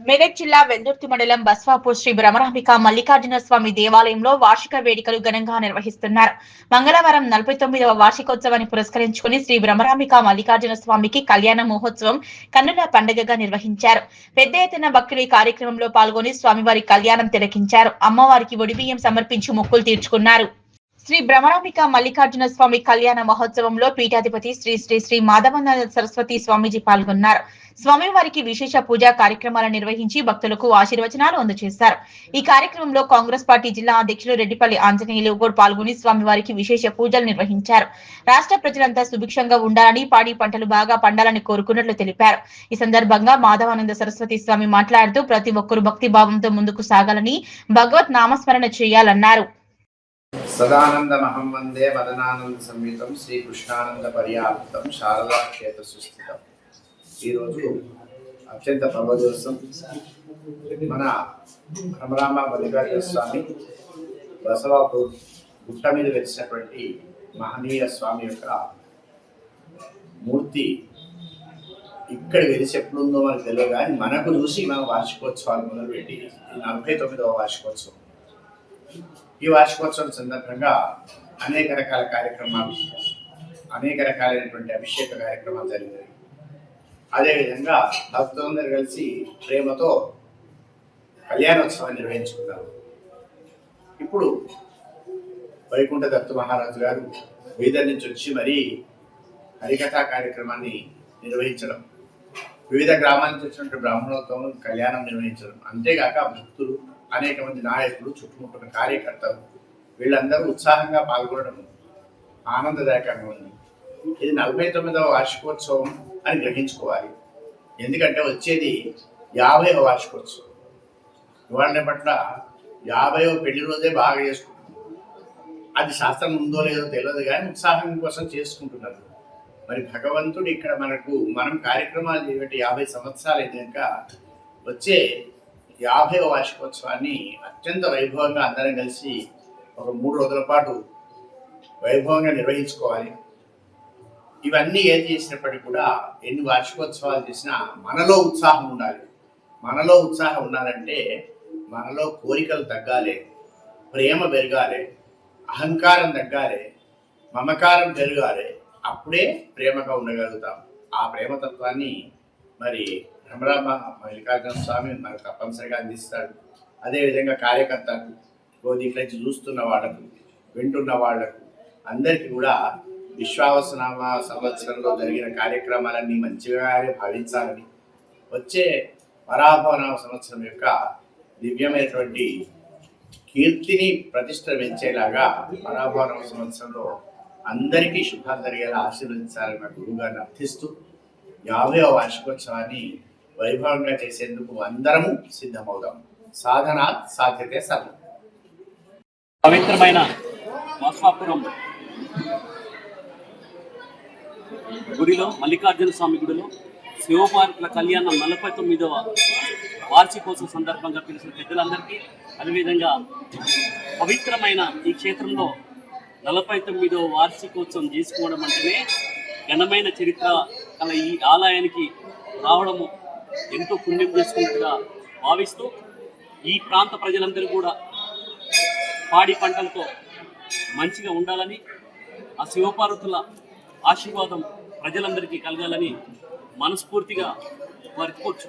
మెదక్ జిల్లా వెల్దుర్తి మండలం బస్వాపూర్ శ్రీ భ్రమరాంబిక మల్లికార్జున స్వామి దేవాలయంలో వార్షిక వేడుకలు ఘనంగా నిర్వహిస్తున్నారు. మంగళవారం 49వ వార్షికోత్సవాన్ని పురస్కరించుకుని శ్రీ భ్రమరాంబిక మల్లికార్జున స్వామికి కళ్యాణ మహోత్సవం కన్నుల పండుగగా నిర్వహించారు. పెద్ద ఎత్తున భక్తులు ఈ కార్యక్రమంలో పాల్గొని స్వామివారి కళ్యాణం తిలకించారు. అమ్మవారికి ఒడిబియ్యం సమర్పించి మొక్కులు తీర్చుకున్నారు. శ్రీ భ్రమరాంబిక మల్లికార్జున స్వామి కళ్యాణ మహోత్సవంలో పీఠాధిపతి శ్రీ శ్రీ శ్రీ మాధవానంద సరస్వతి స్వామీజీ పాల్గొన్నారు. స్వామివారికి విశేష పూజా కార్యక్రమాలు నిర్వహించి భక్తులకు ఆశీర్వచనాలు అందజేశారు. ఈ కార్యక్రమంలో కాంగ్రెస్ పార్టీ జిల్లా అధ్యక్షులు రెడ్డిపల్లి ఆంజనేయులు కూడా పాల్గొని స్వామివారికి విశేష పూజలు నిర్వహించారు. రాష్ట్ర ప్రజలంతా సుభిక్షంగా ఉండాలని, పాడి పంటలు బాగా పండాలని కోరుకున్నట్లు తెలిపారు. ఈ సందర్భంగా మాధవానంద సరస్వతి స్వామి మాట్లాడుతూ ప్రతి ఒక్కరూ భక్తి భావంతో ముందుకు సాగాలని, భగవత్ నామస్మరణ చేయాలన్నారు. సదానందమహం వందే మదనానంద సంయుతం శ్రీకృష్ణానంద పర్యాప్తం శారదా క్షేత్ర సుస్థితం. ఈరోజు అత్యంత పర్వదివసం. మన భ్రమరాంబ మల్లికార్జున స్వామి బసవాపూర్ గుట్ట మీద వెలిసినటువంటి మహనీయ స్వామి యొక్క మూర్తి ఇక్కడ వెలిసి ఎప్పుడుందో మనకు తెలియదు, కానీ మనకు చూసి మన వార్షికోత్సవాలు మొదలుపెట్టి 49వ వార్షికోత్సవం. ఈ వార్షికోత్సవం సందర్భంగా అనేక రకాల కార్యక్రమాలు, అనేక రకాలైనటువంటి అభిషేక కార్యక్రమాలు జరిగాయి. అదేవిధంగా భక్తులందరూ కలిసి ప్రేమతో కళ్యాణోత్సవాన్ని నిర్వహించుకున్నారు. ఇప్పుడు వైకుంఠ దత్తు మహారాజు గారు బీదర్ నుంచి వచ్చి మరీ హరికథా కార్యక్రమాన్ని నిర్వహించడం, వివిధ గ్రామాల నుంచి వచ్చినటువంటి బ్రాహ్మణోత్సవం కళ్యాణం నిర్వహించడం, అంతేగాక భక్తులు, అనేక మంది నాయకులు, చుట్టుముట్టున్న కార్యకర్తలు వీళ్ళందరూ ఉత్సాహంగా పాల్గొనడం ఆనందదాయకంగా ఉంది. ఇది 49వ వార్షికోత్సవం అని గ్రహించుకోవాలి. ఎందుకంటే వచ్చేది 50వ వార్షికోత్సవం. ఇవాళ పట్ల 50వ పెళ్లి రోజే బాగా చేసుకుంటున్నారు. అది శాస్త్రం ఉందో లేదో తెలియదు, కానీ ఉత్సాహం కోసం చేసుకుంటున్నారు. మరి భగవంతుడు ఇక్కడ మనం కార్యక్రమాలు చేయబట్టి 50 సంవత్సరాలు అయినాక వచ్చే 50వ వార్షికోత్సవాన్ని అత్యంత వైభవంగా అందరం కలిసి ఒక 3 రోజుల పాటు వైభవంగా నిర్వహించుకోవాలి. ఇవన్నీ ఏం చేసినప్పటికీ కూడా, ఎన్ని వార్షికోత్సవాలు చేసినా మనలో ఉత్సాహం ఉండాలి. మనలో ఉత్సాహం ఉండాలంటే మనలో కోరికలు తగ్గాలి, ప్రేమ పెరగాలి, అహంకారం తగ్గాలి, మమకారం పెరగాలి. అప్పుడే ప్రేమగా ఉండగలుగుతాం. ఆ ప్రేమతత్వాన్ని మరి భ్రమరాంబ మల్లికార్జున స్వామి మనకు తప్పనిసరిగా అందిస్తాడు. అదేవిధంగా కార్యకర్తలకు, దీంట్లో చూస్తున్న వాళ్ళకు, వింటున్న వాళ్లకు అందరికీ కూడా విశ్వావసనామ సంవత్సరంలో జరిగిన కార్యక్రమాలన్నీ మంచిగానే భావించాలని, వచ్చే వరాభవనామ సంవత్సరం యొక్క దివ్యమైనటువంటి కీర్తిని ప్రతిష్ట పెంచేలాగా వరాభవనామ సంవత్సరంలో అందరికీ శుభాలు జరిగేలా ఆశీర్వదించాలని మా గురువు గారిని అర్థిస్తూ 50వ వార్షికోత్సవాన్ని వైభవంగా చేసేందుకు అందరము సిద్ధమవుదాం. సాధనాత్ సాధ్యతే సర్వం. పవిత్రమైన బస్వాపురం గుడిలో, మల్లికార్జున స్వామి గుడిలో శివపార్కుల కళ్యాణం 49వ వార్షికోత్సవం సందర్భంగా పిలిచిన పెద్దలందరికీ, అదేవిధంగా పవిత్రమైన ఈ క్షేత్రంలో 49వ వార్షికోత్సవం చేసుకోవడం అంటేనే ఘనమైన చరిత్ర గల ఈ ఆలయానికి రావడము ఎంతో పుణ్యం చేసుకున్నట్టుగా భావిస్తూ, ఈ ప్రాంత ప్రజలందరూ కూడా పాడి పంటలతో మంచిగా ఉండాలని, ఆ శివపార్వతుల ఆశీర్వాదం ప్రజలందరికీ కలగాలని మనస్ఫూర్తిగా వారికి కోరుచు.